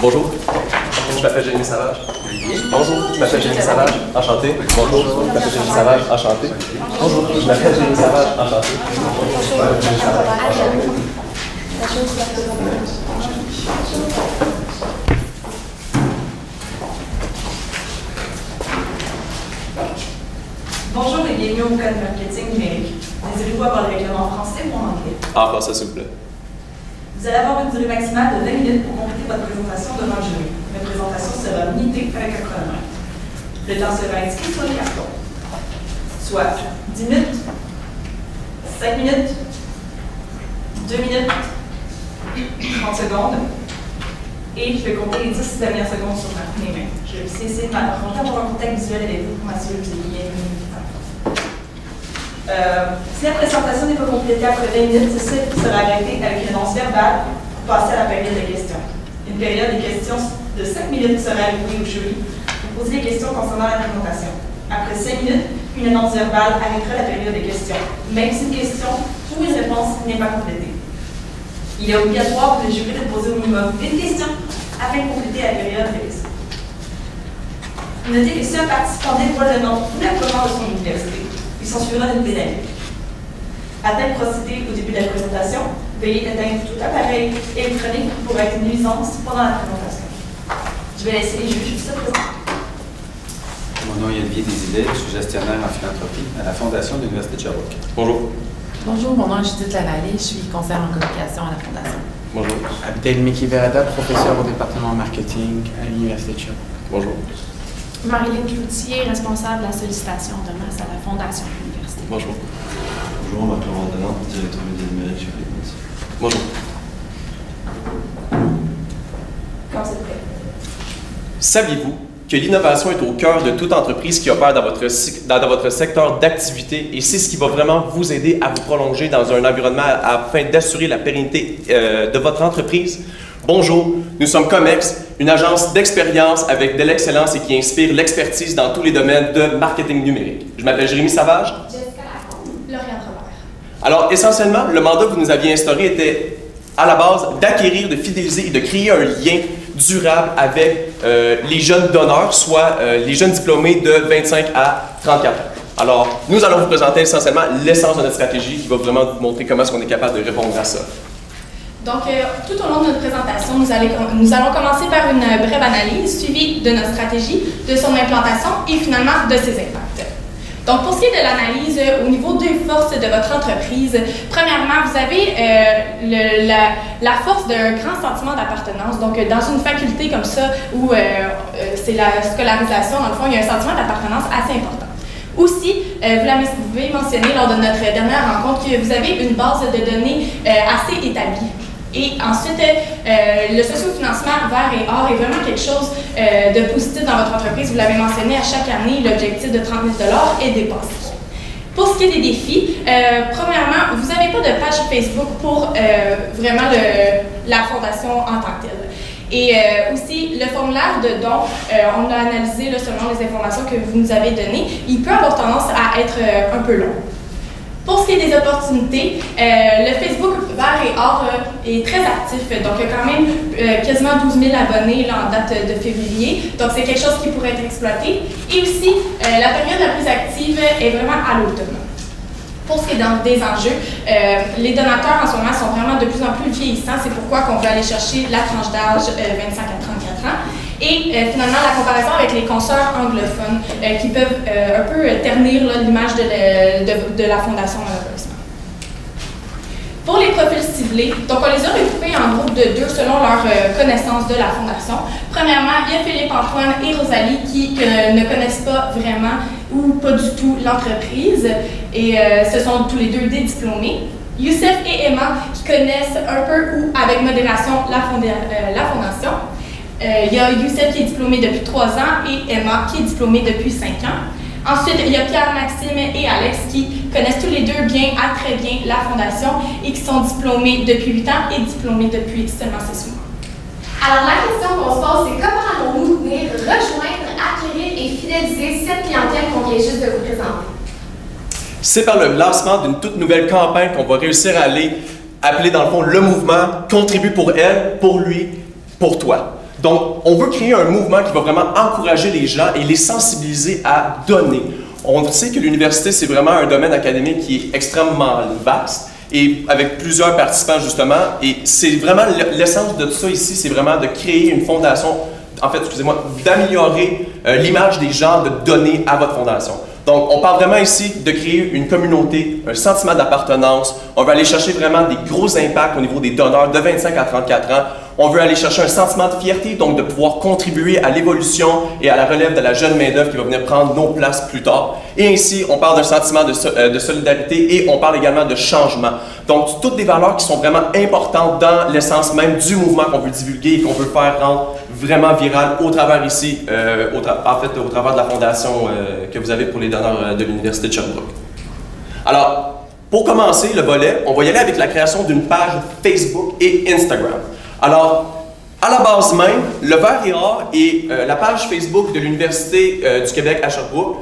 Bonjour, je m'appelle Jérémy Savage. Bonjour, je m'appelle Jérémy Savage, enchanté. Bonjour, je m'appelle Jérémy Savage, enchanté. Bonjour, je m'appelle Jérémy Savage, enchanté. Bonjour et bienvenue au Code marketing numérique. Désirez-vous avoir le règlement français ou en anglais? Encore ça, s'il vous plaît. Vous allez avoir une durée maximale de 20 minutes pour compléter votre présentation devant le jury. Votre présentation sera limitée avec un chronomètre. Le temps sera indiqué sur le carton. Soit 10 minutes, 5 minutes, 2 minutes, 30 secondes. Et je vais compter les 10 dernières secondes sur mes mains. Je vais aussi essayer d'avoir un contact visuel avec vous pour m'assurer que vous ayez bien vu. Si la présentation n'est pas complétée après 20 minutes, celle sera arrêtée avec une annonce verbale pour passer à la période de questions. Une période de questions de 5 minutes sera allouée au jury pour poser des questions concernant la présentation. Après 5 minutes, une annonce verbale arrêtera la période de questions, même si une question ou une réponse n'est pas complétée. Il est obligatoire pour le jury de poser au minimum une question afin de compléter la période de questions. Notez que si un participant dévoile le nom ou la commande de son université, il s'en suivra d'une pénalité. Afin de procéder au début de la présentation, veuillez éteindre tout appareil électronique pour être une nuisance pendant la présentation. Je vais laisser les juges se présenter. Mon nom est Olivier Desilets, je suis gestionnaire en philanthropie à la Fondation de l'Université de Sherbrooke. Bonjour. Bonjour, mon nom est Judith Lavallée, je suis conseillère en communication à la Fondation. Bonjour. Abdel Meki-Verada, professeur au département marketing à l'Université de Sherbrooke. Bonjour. Marilyn Cloutier, responsable de la sollicitation de masse à la Fondation de l'Université. Bonjour. Bonjour, Marc-Laurent Delan, directeur média numérique chez Fréquence. Bonjour. Quand c'est prêt. Saviez-vous que l'innovation est au cœur de toute entreprise qui opère dans votre secteur d'activité et c'est ce qui va vraiment vous aider à vous prolonger dans un environnement afin d'assurer la pérennité de votre entreprise? Bonjour, nous sommes Comex, une agence d'expérience avec de l'excellence et qui inspire l'expertise dans tous les domaines de marketing numérique. Je m'appelle Jérémy Savage. Jessica Lacombe. Lauriane Robert. Alors, essentiellement, le mandat que vous nous aviez instauré était à la base d'acquérir, de fidéliser et de créer un lien durable avec les jeunes donneurs, soit les jeunes diplômés de 25 à 34 ans. Alors, nous allons vous présenter essentiellement l'essence de notre stratégie qui va vraiment vous montrer comment est-ce qu'on est capable de répondre à ça. Donc, tout au long de notre présentation, nous allons commencer par une brève analyse suivie de notre stratégie, de son implantation et finalement de ses impacts. Donc, pour ce qui est de l'analyse au niveau des forces de votre entreprise, premièrement, vous avez la force d'un grand sentiment d'appartenance. Donc, dans une faculté comme ça, où c'est la scolarisation, dans le fond, il y a un sentiment d'appartenance assez important. Aussi, vous l'avez mentionné lors de notre dernière rencontre, que vous avez une base de données assez établie. Et ensuite, le socio-financement vert et or est vraiment quelque chose de positif dans votre entreprise. Vous l'avez mentionné, à chaque année, l'objectif de 30 000 $ est dépassé. Pour ce qui est des défis, premièrement, vous n'avez pas de page Facebook pour vraiment la fondation en tant que telle. Et aussi, le formulaire de don, on l'a analysé là, selon les informations que vous nous avez données, il peut avoir tendance à être un peu long. Pour ce qui est des opportunités, le Facebook vert et or est très actif. Donc, il y a quand même quasiment 12 000 abonnés là, en date de février. Donc, c'est quelque chose qui pourrait être exploité. Et aussi, la période la plus active est vraiment à l'automne. Pour ce qui est des enjeux, les donateurs en ce moment sont vraiment de plus en plus vieillissants. C'est pourquoi qu'on veut aller chercher la tranche d'âge 25 à 34 ans. Et finalement, la comparaison avec les consoeurs anglophones qui peuvent un peu ternir l'image de la Fondation malheureusement. Pour les profils ciblés, donc on les a regroupés en groupes de 2 selon leur connaissance de la Fondation. Premièrement, il y a Philippe-Antoine et Rosalie qui ne connaissent pas vraiment ou pas du tout l'entreprise et ce sont tous les deux des diplômés. Youssef et Emma qui connaissent un peu ou avec modération la Fondation. Il y a Youssef qui est diplômé depuis 3 ans et Emma qui est diplômée depuis 5 ans. Ensuite, il y a Pierre, Maxime et Alex qui connaissent tous les deux bien, très bien la Fondation et qui sont diplômés depuis 8 ans et diplômés depuis seulement 6 mois. Alors, la question qu'on se pose, c'est comment allons-nous venir rejoindre, acquérir et fidéliser cette clientèle qu'on vient juste de vous présenter? C'est par le lancement d'une toute nouvelle campagne qu'on va réussir à aller appeler dans le fond le mouvement « Contribue pour elle, pour lui, pour toi ». Donc, on veut créer un mouvement qui va vraiment encourager les gens et les sensibiliser à donner. On sait que l'université, c'est vraiment un domaine académique qui est extrêmement vaste et avec plusieurs participants, justement. Et c'est vraiment l'essence de tout ça ici, c'est vraiment de créer une fondation, en fait, excusez-moi, d'améliorer l'image des gens, de donner à votre fondation. Donc, on parle vraiment ici de créer une communauté, un sentiment d'appartenance. On veut aller chercher vraiment des gros impacts au niveau des donneurs de 25 à 34 ans. On veut aller chercher un sentiment de fierté, donc de pouvoir contribuer à l'évolution et à la relève de la jeune main-d'œuvre qui va venir prendre nos places plus tard. Et ainsi, on parle d'un sentiment de solidarité et on parle également de changement. Donc, toutes des valeurs qui sont vraiment importantes dans l'essence même du mouvement qu'on veut divulguer et qu'on veut faire rendre vraiment viral au travers ici, au travers de la fondation que vous avez pour les donneurs de l'Université de Sherbrooke. Alors, pour commencer le volet, on va y aller avec la création d'une page Facebook et Instagram. Alors, à la base même, le Vert et Or et la page Facebook de l'Université du Québec à Sherbrooke,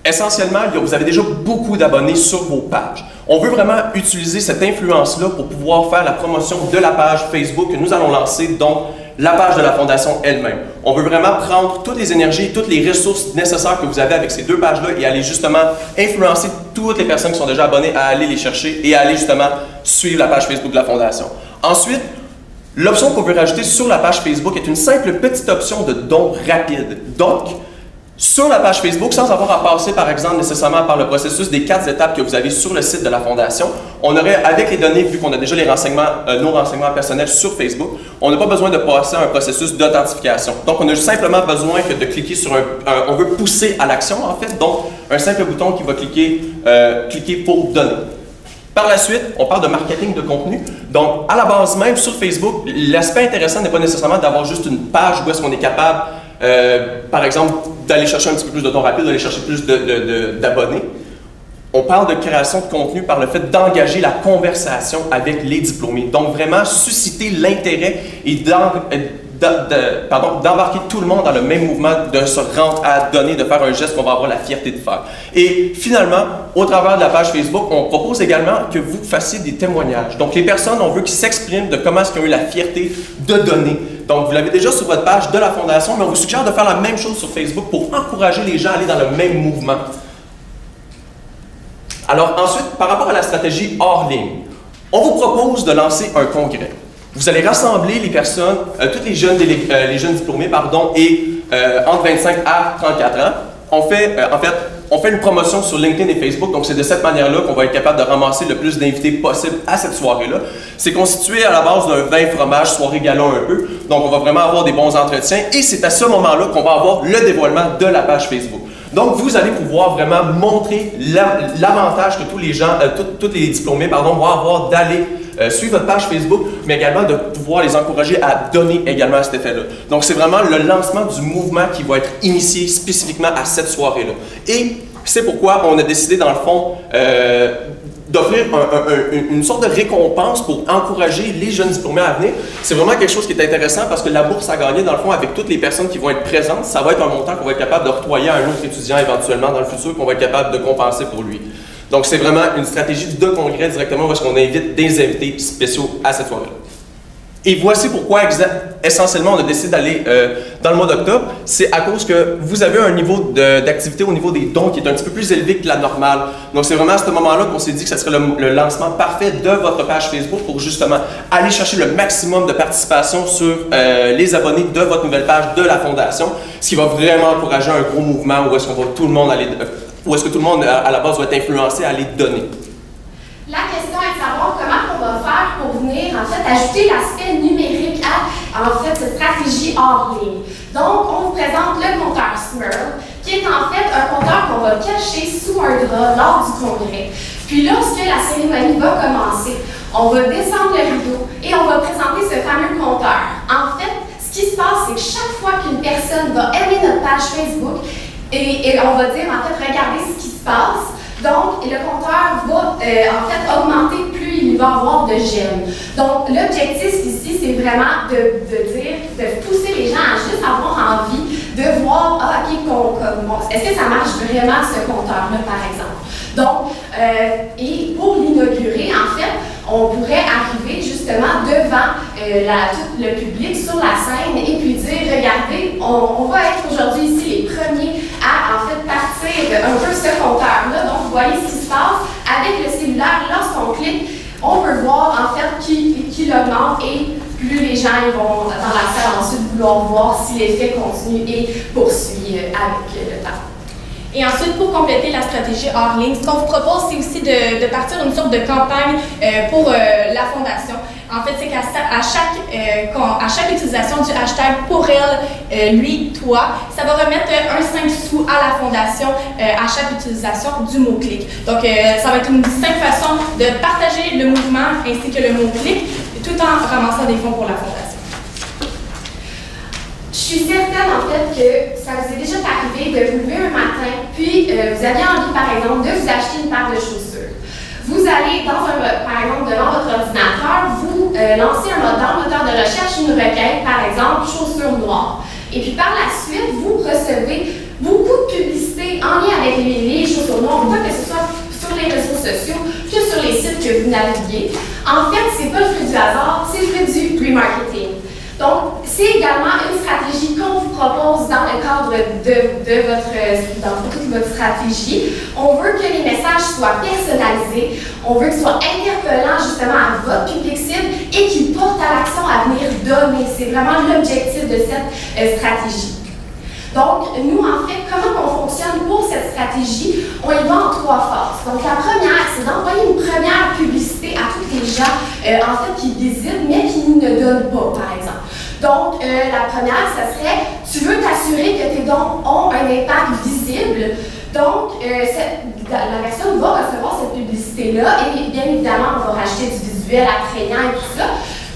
essentiellement, vous avez déjà beaucoup d'abonnés sur vos pages. On veut vraiment utiliser cette influence-là pour pouvoir faire la promotion de la page Facebook que nous allons lancer, donc la page de la Fondation elle-même. On veut vraiment prendre toutes les énergies, toutes les ressources nécessaires que vous avez avec ces deux pages-là et aller justement influencer toutes les personnes qui sont déjà abonnées à aller les chercher et à aller justement suivre la page Facebook de la Fondation. Ensuite, l'option qu'on veut rajouter sur la page Facebook est une simple petite option de don rapide. Donc, sur la page Facebook, sans avoir à passer par exemple nécessairement par le processus des 4 étapes que vous avez sur le site de la Fondation, on aurait, avec les données, vu qu'on a déjà les renseignements, nos renseignements personnels sur Facebook, on n'a pas besoin de passer à un processus d'authentification. Donc, on a simplement besoin que de cliquer sur on veut pousser à l'action en fait, donc un simple bouton qui va cliquer pour donner. Par la suite, on parle de marketing de contenu. Donc, à la base même, sur Facebook, l'aspect intéressant n'est pas nécessairement d'avoir juste une page où est-ce qu'on est capable, par exemple, d'aller chercher un petit peu plus de temps rapide, d'aller chercher plus d'abonnés. On parle de création de contenu par le fait d'engager la conversation avec les diplômés. Donc, vraiment susciter l'intérêt et d'embarquer tout le monde dans le même mouvement, de se rendre à donner, de faire un geste qu'on va avoir la fierté de faire. Et finalement, au travers de la page Facebook, on propose également que vous fassiez des témoignages. Donc, les personnes, on veut qu'ils s'expriment de comment est-ce qu'ils ont eu la fierté de donner. Donc, vous l'avez déjà sur votre page de la Fondation, mais on vous suggère de faire la même chose sur Facebook pour encourager les gens à aller dans le même mouvement. Alors ensuite, par rapport à la stratégie hors ligne, on vous propose de lancer un congrès. Vous allez rassembler les personnes, tous les jeunes diplômés, et entre 25 à 34 ans. On fait une promotion sur LinkedIn et Facebook, donc c'est de cette manière-là qu'on va être capable de ramasser le plus d'invités possible à cette soirée-là. C'est constitué à la base d'un vin fromage, soirée gala un peu, donc on va vraiment avoir des bons entretiens et c'est à ce moment-là qu'on va avoir le dévoilement de la page Facebook. Donc, vous allez pouvoir vraiment montrer l'avantage que tous les gens, tous les diplômés, vont avoir d'aller suivre votre page Facebook, mais également de pouvoir les encourager à donner également à cet effet-là. Donc, c'est vraiment le lancement du mouvement qui va être initié spécifiquement à cette soirée-là. Et c'est pourquoi on a décidé, dans le fond, d'offrir une sorte de récompense pour encourager les jeunes diplômés à venir. C'est vraiment quelque chose qui est intéressant parce que la bourse à gagner, dans le fond, avec toutes les personnes qui vont être présentes, ça va être un montant qu'on va être capable de octroyer à un autre étudiant éventuellement dans le futur qu'on va être capable de compenser pour lui. Donc, c'est vraiment une stratégie de congrès directement où est-ce qu'on invite des invités spéciaux à cette soirée-là. Et voici pourquoi, essentiellement, on a décidé d'aller dans le mois d'octobre. C'est à cause que vous avez un niveau d'activité au niveau des dons qui est un petit peu plus élevé que la normale. Donc, c'est vraiment à ce moment-là qu'on s'est dit que ce serait le lancement parfait de votre page Facebook pour justement aller chercher le maximum de participation sur les abonnés de votre nouvelle page de la Fondation, ce qui va vraiment encourager un gros mouvement où est-ce qu'on va tout le monde aller, où est-ce que tout le monde à la base va être influencé à aller donner. La question est de savoir comment on va faire pour venir, en fait, ajouter l'aspect numérique à, cette stratégie hors ligne. Donc, on vous présente le compteur Smurl, qui est en fait un compteur qu'on va cacher sous un drap lors du congrès. Puis lorsque la cérémonie va commencer, on va descendre le rideau et on va présenter ce fameux compteur. En fait, ce qui se passe, c'est que chaque fois qu'une personne va aimer notre page Facebook, et on va dire, en fait, regardez ce qui se passe. Donc, le compteur va augmenter plus il va avoir de j'aime. Donc, l'objectif ici, c'est vraiment de pousser les gens à juste avoir envie de voir, est-ce que ça marche vraiment ce compteur-là, par exemple. Donc, et pour l'inaugurer, en fait, on pourrait arriver justement devant tout le public sur la scène et puis dire, regardez, on va être aujourd'hui ici les premiers à en fait partir un peu ce compteur-là. Donc, vous voyez ce qui se passe avec le cellulaire. Lorsqu'on clique, on peut voir en fait qui augmente et plus les gens ils vont dans la salle ensuite vouloir voir si l'effet continue et poursuit avec le temps. Et ensuite, pour compléter la stratégie hors ligne, ce qu'on vous propose, c'est aussi de partir une sorte de campagne pour la fondation. En fait, c'est qu'à chaque utilisation du hashtag pour elle, lui, toi, ça va remettre un 5 sous à la fondation à chaque utilisation du mot-clic. Donc, ça va être une simple façon de partager le mouvement ainsi que le mot-clic, tout en ramassant des fonds pour la fondation. Je suis certaine en fait que ça vous est déjà arrivé de vous lever un matin, puis vous aviez envie par exemple de vous acheter une paire de chaussures. Vous allez par exemple devant votre ordinateur, vous lancez dans le moteur de recherche une requête, par exemple chaussures noires. Et puis par la suite, vous recevez beaucoup de publicité en lien avec les chaussures noires, pas que ce soit sur les réseaux sociaux, que sur les sites que vous naviguez. En fait, c'est pas le fruit du hasard, c'est le fruit du remarketing. Donc, c'est également une stratégie qu'on vous propose dans le cadre dans toute votre stratégie. On veut que les messages soient personnalisés, on veut qu'ils soient interpellants justement à votre public cible et qu'ils portent à l'action à venir donner. C'est vraiment l'objectif de cette stratégie. Donc, nous, en fait, comment on fonctionne pour cette stratégie? On y va en 3 phases. Donc, la première, c'est d'envoyer une première publicité à tous les gens, en fait, qui visitent, mais qui ne donnent pas, par exemple. Donc, la première, ça serait, tu veux t'assurer que tes dons ont un impact visible. Donc, la personne va recevoir cette publicité-là et bien évidemment, on va rajouter du visuel attrayant et tout ça.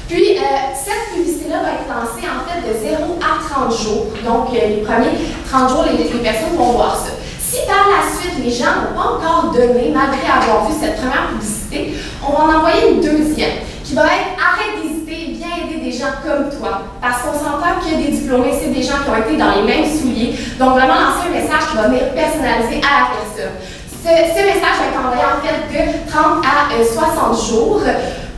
Puis, cette publicité-là va être lancée en fait de 0 à 30 jours. Donc, les premiers 30 jours, les personnes vont voir ça. Si par la suite, les gens n'ont pas encore donné, malgré avoir vu cette première publicité, on va en envoyer une deuxième qui va être « Arrête d'hésiter, viens aider des gens comme toi ». Parce qu'on s'entend que des diplômés, c'est des gens qui ont été dans les mêmes souliers. Donc, vraiment lancer un message qui va venir personnaliser à la personne. Ce message va être envoyé en fait de 30 à 60 jours.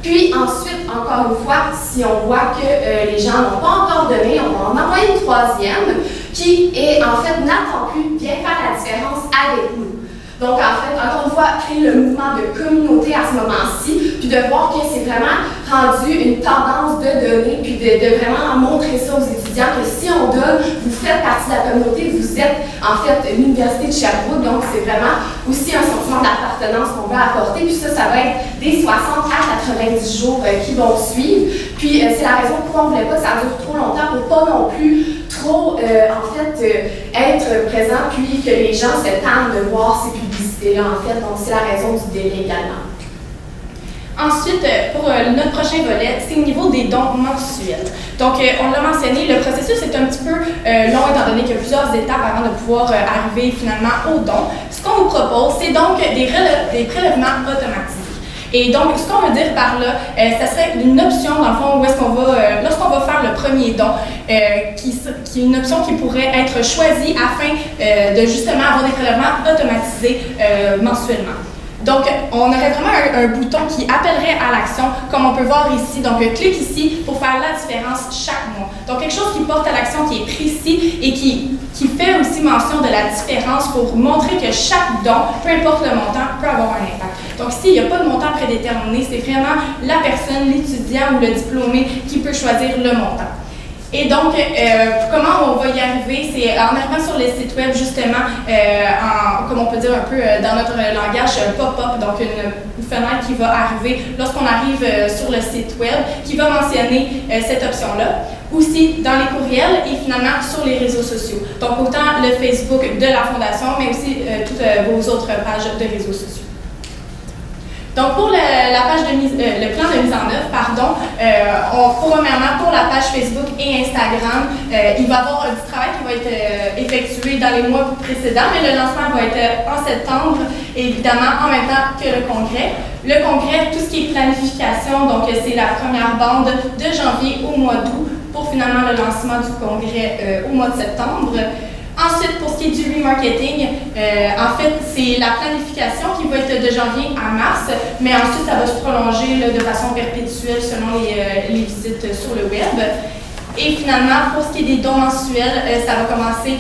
Puis ensuite, encore une fois, si on voit que les gens n'ont pas encore donné, on va en envoyer une troisième qui est en fait n'attend plus, vient faire la différence avec nous. Donc en fait, encore une fois, créer le mouvement de communauté à ce moment-ci, puis de voir que c'est vraiment rendu une tendance de donner, puis de vraiment montrer ça aux étudiants que si on donne, vous faites partie de la communauté, vous êtes en fait l'Université de Sherbrooke, donc c'est vraiment aussi un sentiment d'appartenance qu'on veut apporter, puis ça va être des 60 à 90 jours qui vont suivre. Puis c'est la raison pourquoi on ne voulait pas que ça dure trop longtemps, pour pas non plus trop être présent, puis que les gens se tannent de voir ces publicités-là, en fait. Donc, c'est la raison du délai également. Ensuite, pour notre prochain volet, c'est au niveau des dons mensuels. Donc, on l'a mentionné, le processus est un petit peu long étant donné qu'il y a plusieurs étapes avant de pouvoir arriver finalement aux dons. Ce qu'on vous propose, c'est donc des prélèvements automatisés. Et donc, ce qu'on veut dire par là, ça serait une option, dans le fond, où est-ce qu'on va, lorsqu'on va faire le premier don, qui est une option qui pourrait être choisie afin de justement avoir des prélèvements automatisés mensuellement. Donc, on aurait vraiment un bouton qui appellerait à l'action, comme on peut voir ici. Donc, clique ici pour faire la différence chaque mois. Donc, quelque chose qui porte à l'action, qui est précis et qui fait aussi mention de la différence pour montrer que chaque don, peu importe le montant, peut avoir un impact. Donc, ici, il n'y a pas de montant prédéterminé, c'est vraiment la personne, l'étudiant ou le diplômé qui peut choisir le montant. Et donc, comment on va y arriver? C'est en arrivant sur les sites web, justement, comme on peut dire un peu dans notre langage, pop-up, donc une fenêtre qui va arriver lorsqu'on arrive sur le site web, qui va mentionner cette option-là. Aussi dans les courriels et finalement sur les réseaux sociaux. Donc, autant le Facebook de la Fondation, mais aussi toutes vos autres pages de réseaux sociaux. Donc, pour la page le plan de mise en œuvre, premièrement, pour la page Facebook et Instagram, il va y avoir du travail qui va être effectué dans les mois précédents, mais le lancement va être en septembre, évidemment, en même temps que le congrès. Le congrès, tout ce qui est planification, donc c'est la première bande de janvier au mois d'août, pour finalement le lancement du congrès au mois de septembre. Ensuite, pour ce qui est du remarketing, en fait, c'est la planification qui va être de janvier à mars, mais ensuite, ça va se prolonger là, de façon perpétuelle selon les visites sur sur le web. Et finalement, pour ce qui est des dons mensuels, ça va commencer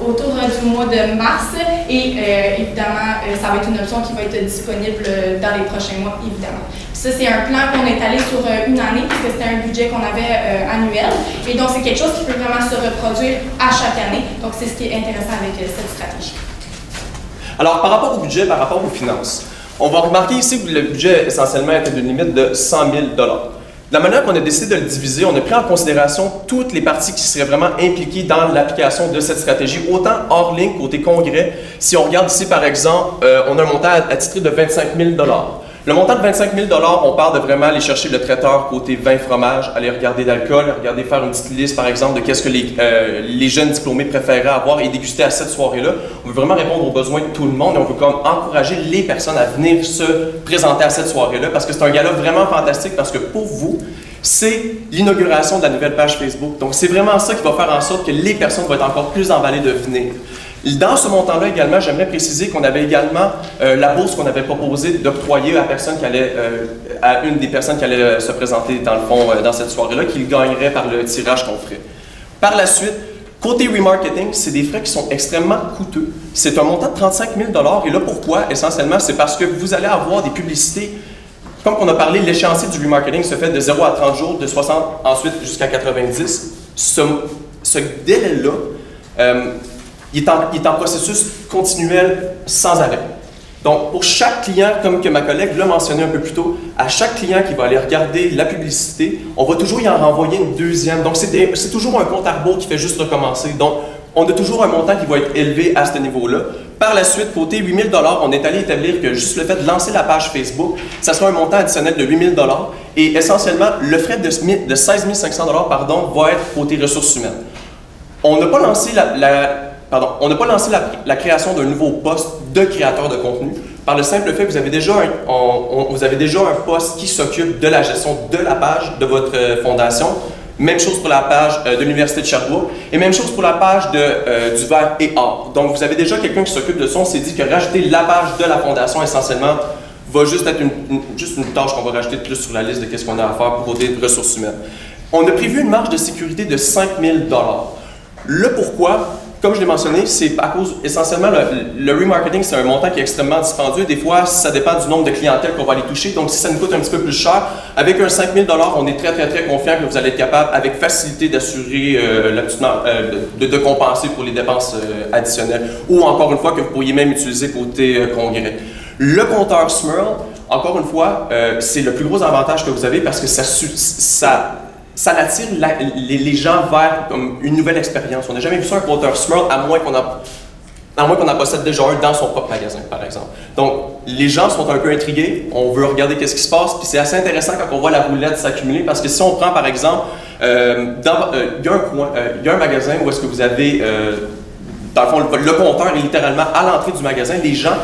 autour du mois de mars et évidemment, ça va être une option qui va être disponible dans les prochains mois, évidemment. Puis ça, c'est un plan qu'on est allé sur une année parce que c'était un budget qu'on avait annuel. Et donc, c'est quelque chose qui peut vraiment se reproduire à chaque année. Donc, c'est ce qui est intéressant avec cette stratégie. Alors, par rapport au budget, par rapport aux finances, on va remarquer ici que le budget essentiellement était d'une limite de 100 000 $. La manière qu'on a décidé de le diviser, on a pris en considération toutes les parties qui seraient vraiment impliquées dans l'application de cette stratégie, autant hors ligne côté congrès. Si on regarde ici, par exemple, on a un montant attitré de 25 000 $. Le montant de 25 000 $, on parle de vraiment aller chercher le traiteur côté vin, fromage, aller regarder d'alcool, regarder faire une petite liste, par exemple, de qu'est-ce que les jeunes diplômés préféraient avoir et déguster à cette soirée-là. On veut vraiment répondre aux besoins de tout le monde et on veut comme encourager les personnes à venir se présenter à cette soirée-là parce que c'est un gala vraiment fantastique parce que pour vous, c'est l'inauguration de la nouvelle page Facebook. Donc, c'est vraiment ça qui va faire en sorte que les personnes vont être encore plus emballées de venir. Dans ce montant-là également, j'aimerais préciser qu'on avait également la bourse qu'on avait proposé d'octroyer à une des personnes qui allait se présenter dans le fond dans cette soirée-là, qui le gagnerait par le tirage qu'on ferait. Par la suite, côté remarketing, c'est des frais qui sont extrêmement coûteux. C'est un montant de 35 000 $. Et là, pourquoi? Essentiellement, c'est parce que vous allez avoir des publicités. Comme on a parlé, l'échéancier du remarketing se fait de 0 à 30 jours, de 60 ensuite jusqu'à 90. Ce délai-là, il est en processus continuel sans arrêt. Donc, pour chaque client, comme que ma collègue l'a mentionné un peu plus tôt, à chaque client qui va aller regarder la publicité, on va toujours y en renvoyer une deuxième. Donc, c'est toujours un compte à rebours qui fait juste recommencer. Donc, on a toujours un montant qui va être élevé à ce niveau-là. Par la suite, côté 8 000 $, on est allé établir que juste le fait de lancer la page Facebook, ça sera un montant additionnel de 8 000 $. Et essentiellement, le frais de 16 500 $ va être côté ressources humaines. On n'a pas lancé la création d'un nouveau poste de créateur de contenu par le simple fait que vous avez déjà un poste qui s'occupe de la gestion de la page de votre fondation. Même chose pour la page de l'Université de Sherbrooke et même chose pour la page du Vert et Art. Donc, vous avez déjà quelqu'un qui s'occupe de ça. On s'est dit que rajouter la page de la fondation, essentiellement, va juste être une tâche qu'on va rajouter de plus sur la liste de qu'est-ce qu'on a à faire pour côté ressources humaines. On a prévu une marge de sécurité de 5 000 $. Le pourquoi, comme je l'ai mentionné, c'est à cause, essentiellement, le remarketing, c'est un montant qui est extrêmement dispendieux. Des fois, ça dépend du nombre de clientèle qu'on va aller toucher. Donc, si ça nous coûte un petit peu plus cher, avec un 5 000 $, on est très, très, très confiant que vous allez être capable, avec facilité, d'assurer, de compenser pour les dépenses additionnelles. Ou, encore une fois, que vous pourriez même utiliser côté congrès. Le compteur Smurl, encore une fois, c'est le plus gros avantage que vous avez parce que ça attire les gens vers comme une nouvelle expérience. On n'a jamais vu ça un compteur Smurl, à moins qu'on en possède déjà un dans son propre magasin, par exemple. Donc, les gens sont un peu intrigués, on veut regarder qu'est-ce qui se passe, puis c'est assez intéressant quand on voit la roulette s'accumuler, parce que si on prend, par exemple, il y a un magasin où est-ce que vous avez, dans le fond, le compteur est littéralement à l'entrée du magasin, les gens,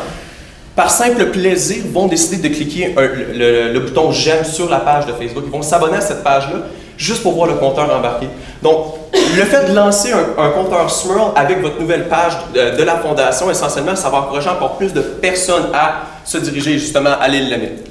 par simple plaisir, vont décider de cliquer le bouton « J'aime » sur la page de Facebook. Ils vont s'abonner à cette page-là juste pour voir le compteur embarqué. Donc, le fait de lancer un compteur Smurl avec votre nouvelle page de la fondation, essentiellement, ça va encourager encore plus de personnes à se diriger justement à l'île Lamette.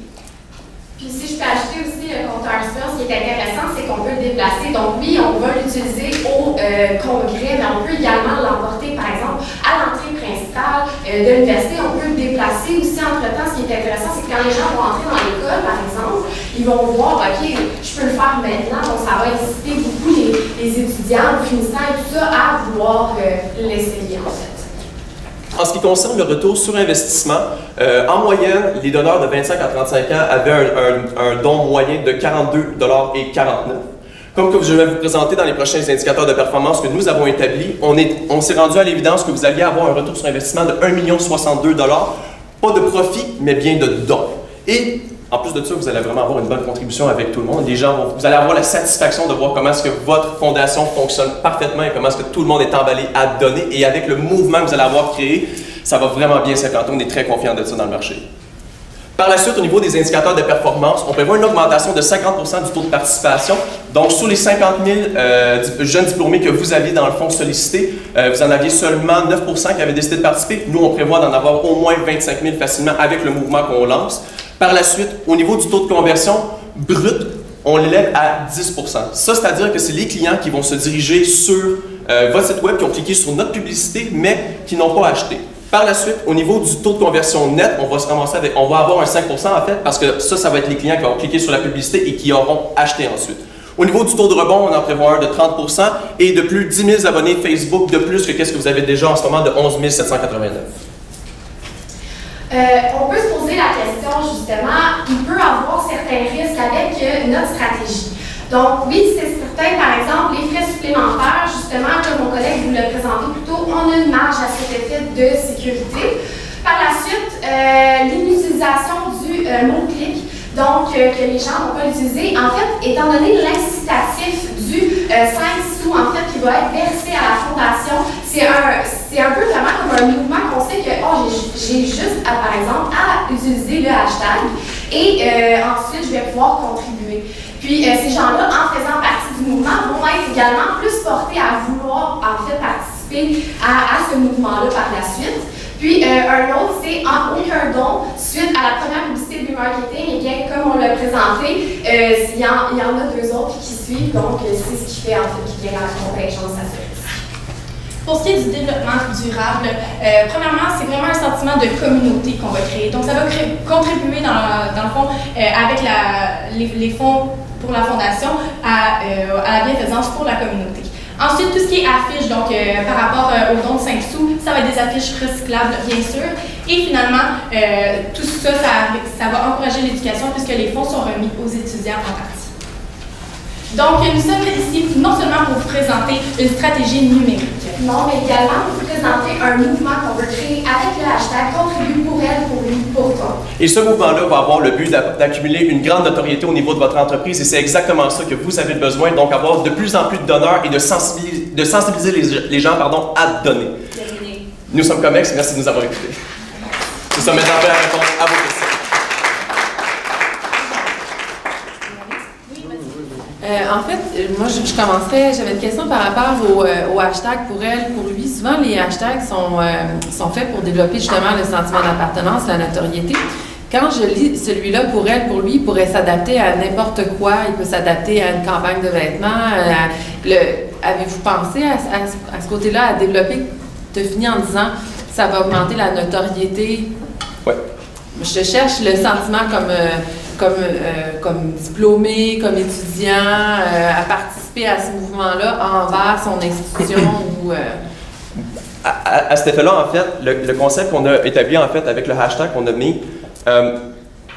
Puis si je peux ajouter aussi le compteur Smurl, ce qui est intéressant, c'est qu'on peut le déplacer. Donc oui, on va l'utiliser au congrès, mais on peut également l'emporter, par exemple, à l'entrée principale de l'université. On peut le déplacer aussi entre-temps. Ce qui est intéressant, c'est que quand les gens vont entrer dans l'école, par exemple, ils vont voir, OK, je peux le faire maintenant. Donc ça va inciter beaucoup les étudiants, finissants et tout ça, à vouloir l'essayer, en fait. En ce qui concerne le retour sur investissement, en moyenne, les donneurs de 25 à 35 ans avaient un don moyen de 42,49 $. Comme que je vais vous présenter dans les prochains indicateurs de performance que nous avons établis, on s'est rendu à l'évidence que vous alliez avoir un retour sur investissement de 1 062 $, pas de profit, mais bien de dons. Et en plus de ça, vous allez vraiment avoir une bonne contribution avec tout le monde. Les gens vous allez avoir la satisfaction de voir comment est-ce que votre fondation fonctionne parfaitement et comment est-ce que tout le monde est emballé à donner. Et avec le mouvement que vous allez avoir créé, ça va vraiment bien s'implanter. On est très confiant de ça dans le marché. Par la suite, au niveau des indicateurs de performance, on prévoit une augmentation de 50 % du taux de participation. Donc, sur les 50 000 jeunes diplômés que vous aviez dans le fond sollicité, vous en aviez seulement 9 % qui avaient décidé de participer. Nous, on prévoit d'en avoir au moins 25 000 facilement avec le mouvement qu'on lance. Par la suite, au niveau du taux de conversion brut, on l'élève à 10 %. Ça, c'est-à-dire que c'est les clients qui vont se diriger sur votre site web, qui ont cliqué sur notre publicité, mais qui n'ont pas acheté. Par la suite, au niveau du taux de conversion net, on va se ramasser avec, on va avoir un 5 % en fait, parce que ça va être les clients qui vont cliquer sur la publicité et qui auront acheté ensuite. Au niveau du taux de rebond, on en prévoit un de 30 % et de plus 10 000 abonnés Facebook de plus que qu'est-ce que vous avez déjà en ce moment de 11 789. On peut se poser la question justement, il peut y avoir certains risques avec notre stratégie. Donc oui, c'est certain, par exemple, les frais supplémentaires, justement, comme mon collègue vous l'a présenté plus tôt, on a une marge à cet effet de sécurité. Par la suite, l'inutilisation du mot-clic, donc que les gens ne vont pas l'utiliser. En fait, étant donné l'incitatif du 5 sous, en fait, qui va être versé à la fondation, c'est un peu vraiment comme un mouvement qu'on sait que j'ai juste, par exemple, à utiliser le hashtag et ensuite, je vais pouvoir contribuer. Puis, ces gens-là, en faisant partie du mouvement, vont être également plus portés à vouloir, en fait, participer à ce mouvement-là par la suite. Puis, un autre, c'est en aucun don, suite à la première publicité du marketing, et bien, comme on l'a présenté, il y en a 2 autres qui suivent, donc c'est ce qui fait, en fait, qui vient à la convergence à ce risque. Pour ce qui est du développement durable, premièrement, c'est vraiment un sentiment de communauté qu'on va créer. Donc, ça va contribuer, dans le fond, avec les fonds pour la fondation, à la bienfaisance pour la communauté. Ensuite, tout ce qui est affiches, donc par rapport aux dons de 5 sous, ça va être des affiches recyclables, bien sûr. Et finalement, tout ça va encourager l'éducation puisque les fonds sont remis aux étudiants en partie. Donc, nous sommes ici non seulement pour vous présenter une stratégie numérique. Non, mais également pour vous présenter un mouvement qu'on veut créer avec le hashtag Contribue pour elle, pour lui, pour toi. Et ce mouvement-là va avoir le but d'accumuler une grande notoriété au niveau de votre entreprise et c'est exactement ça que vous avez besoin, donc avoir de plus en plus de donneurs et de sensibiliser les gens à donner. Nous sommes Comex, merci de nous avoir écoutés. Nous sommes maintenant prêts à répondre à vos questions. En fait, moi, je commencerais, j'avais une question par rapport au hashtag pour elle, pour lui. Souvent, les hashtags sont faits pour développer justement le sentiment d'appartenance, la notoriété. Quand je lis celui-là pour elle, pour lui, il pourrait s'adapter à n'importe quoi. Il peut s'adapter à une campagne de vêtements. Avez-vous pensé à ce côté-là, à développer, de finir en disant ça va augmenter la notoriété? Oui. Je cherche le sentiment comme diplômé, comme étudiant, à participer à ce mouvement-là envers son institution ou... À cet effet-là, en fait, le concept qu'on a établi en fait avec le hashtag qu'on a mis,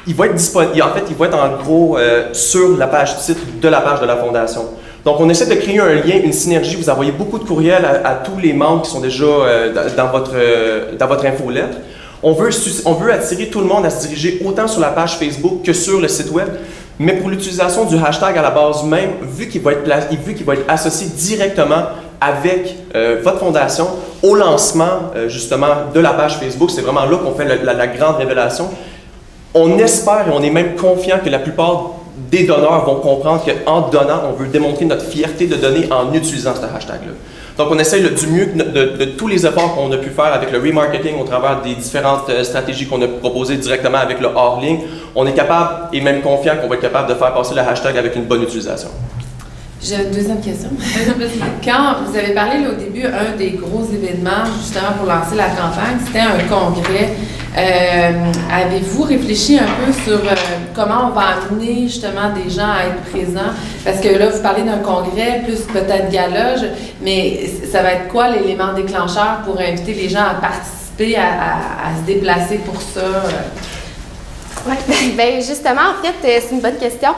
il va être disponible. En fait, il va être en gros sur la page titre de la page de la Fondation. Donc, on essaie de créer un lien, une synergie. Vous envoyez beaucoup de courriels à tous les membres qui sont déjà dans votre infolettre. On veut attirer tout le monde à se diriger autant sur la page Facebook que sur le site web. Mais pour l'utilisation du hashtag à la base même, vu qu'il va être associé directement avec votre fondation au lancement justement de la page Facebook, c'est vraiment là qu'on fait la grande révélation. On espère et on est même confiant que la plupart des donneurs vont comprendre qu'en donnant, on veut démontrer notre fierté de donner en utilisant ce hashtag-là. Donc, on essaye du mieux de tous les efforts qu'on a pu faire avec le remarketing au travers des différentes stratégies qu'on a proposées directement avec le hors-ligne. On est capable et même confiant qu'on va être capable de faire passer le hashtag avec une bonne utilisation. J'ai une deuxième question. Quand vous avez parlé là, au début, un des gros événements justement pour lancer la campagne, c'était un congrès. Avez-vous réfléchi un peu sur comment on va amener justement des gens à être présents? Parce que là, vous parlez d'un congrès, plus peut-être gala, mais ça va être quoi l'élément déclencheur pour inviter les gens à participer, à se déplacer pour ça? Oui, bien justement, en fait, c'est une bonne question.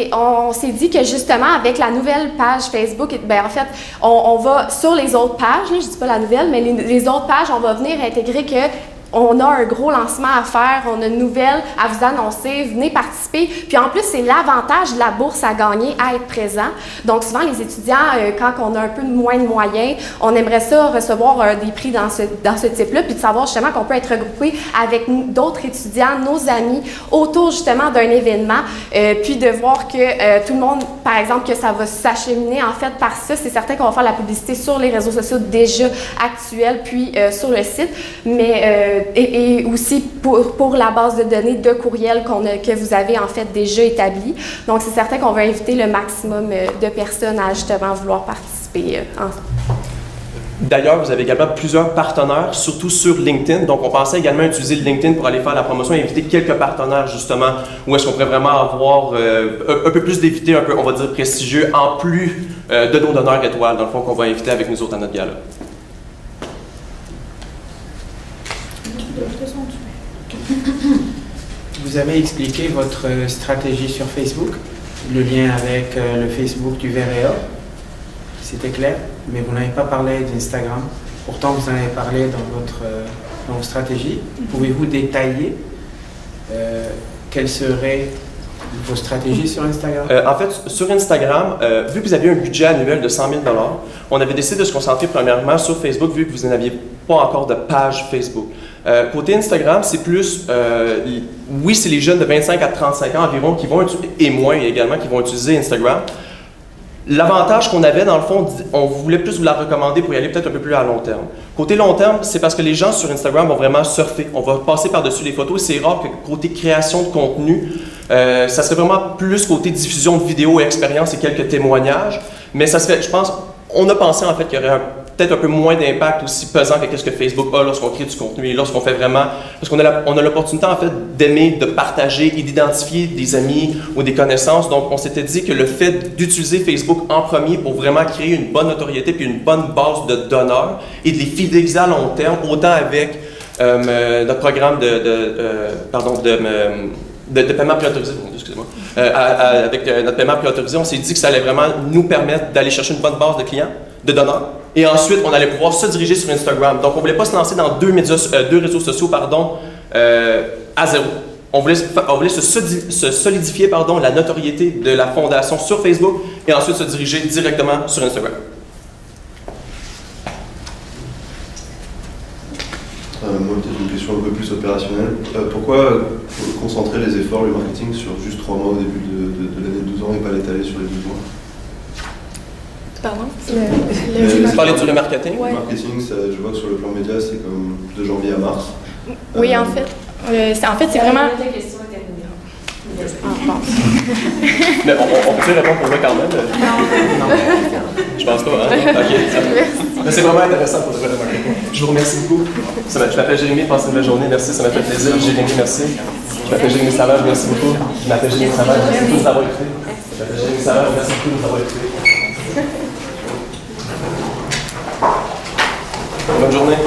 On s'est dit que justement, avec la nouvelle page Facebook, bien en fait, on va sur les autres pages, là, je ne dis pas la nouvelle, mais les autres pages, on va venir intégrer que on a un gros lancement à faire, on a une nouvelle à vous annoncer, venez participer. Puis en plus, c'est l'avantage de la bourse à gagner, à être présent. Donc souvent, les étudiants, quand on a un peu moins de moyens, on aimerait ça recevoir des prix dans ce type-là, puis de savoir justement qu'on peut être regroupé avec d'autres étudiants, nos amis, autour justement d'un événement, puis de voir que tout le monde, par exemple, que ça va s'acheminer en fait par ça. C'est certain qu'on va faire la publicité sur les réseaux sociaux déjà actuels, puis sur le site, mais et aussi pour la base de données de courriel que vous avez en fait déjà établie. Donc, c'est certain qu'on va inviter le maximum de personnes à justement vouloir participer. D'ailleurs, vous avez également plusieurs partenaires, surtout sur LinkedIn. Donc, on pensait également utiliser le LinkedIn pour aller faire la promotion et inviter quelques partenaires, justement, où est-ce qu'on pourrait vraiment avoir un peu plus d'invités, un peu, on va dire, prestigieux, en plus de nos donneurs étoiles, dans le fond, qu'on va inviter avec nous autres à notre gala. Vous avez expliqué votre stratégie sur Facebook, le lien avec le Facebook du Verre. C'était clair, mais vous n'avez pas parlé d'Instagram. Pourtant, vous en avez parlé dans vos stratégies. Pouvez-vous détailler quelles seraient vos stratégies sur Instagram? En fait, sur Instagram, vu que vous aviez un budget annuel de 100 000 $, on avait décidé de se concentrer premièrement sur Facebook, vu que vous n'aviez pas encore de page Facebook. Côté Instagram, c'est plus, oui, c'est les jeunes de 25 à 35 ans environ qui vont et moins également qui vont utiliser Instagram. L'avantage qu'on avait, dans le fond, on voulait plus vous la recommander pour y aller peut-être un peu plus à long terme. Côté long terme, c'est parce que les gens sur Instagram vont vraiment surfer. On va passer par-dessus les photos. C'est rare que côté création de contenu, ça serait vraiment plus côté diffusion de vidéos et expériences et quelques témoignages. Mais ça serait, je pense, on a pensé en fait qu'il y aurait peut-être un peu moins d'impact aussi pesant que ce que Facebook a lorsqu'on crée du contenu et lorsqu'on fait vraiment, parce qu'on a l'opportunité en fait d'aimer, de partager et d'identifier des amis ou des connaissances. Donc on s'était dit que le fait d'utiliser Facebook en premier pour vraiment créer une bonne notoriété puis une bonne base de donneurs et de les fidéliser à long terme, autant avec notre programme de paiement préautorisé, excusez-moi. Avec notre paiement préautorisé, on s'est dit que ça allait vraiment nous permettre d'aller chercher une bonne base de clients, de donneurs, et ensuite on allait pouvoir se diriger sur Instagram. Donc on ne voulait pas se lancer dans deux réseaux sociaux à zéro. On voulait se solidifier la notoriété de la fondation sur Facebook et ensuite se diriger directement sur Instagram. Moi, peut-être une question un peu plus opérationnelle. Pourquoi concentrer les efforts, le marketing, sur juste 3 mois au début de l'année de 12 ans et pas l'étaler sur les 12 mois? Pardon? Vous parlez du remarketing? Le marketing, je vois que sur le plan média, c'est comme de janvier à mars. Oui, en fait. C'est vraiment... La question est terminée. Mais on peut répondre pour moi quand même? Non. Je pense pas, hein? OK. Mais c'est vraiment intéressant pour le marketing. Je vous remercie beaucoup. Je m'appelle Jérémy, passez une belle journée. Merci, ça m'a fait plaisir. Jérémy, merci. Je m'appelle Jérémy Savage, merci beaucoup. Je m'appelle Jérémy Savage, merci beaucoup de nous avoir écoutés. Je m'appelle Jérémy Savage, merci beaucoup de nous avoir écoutés. Bonne journée.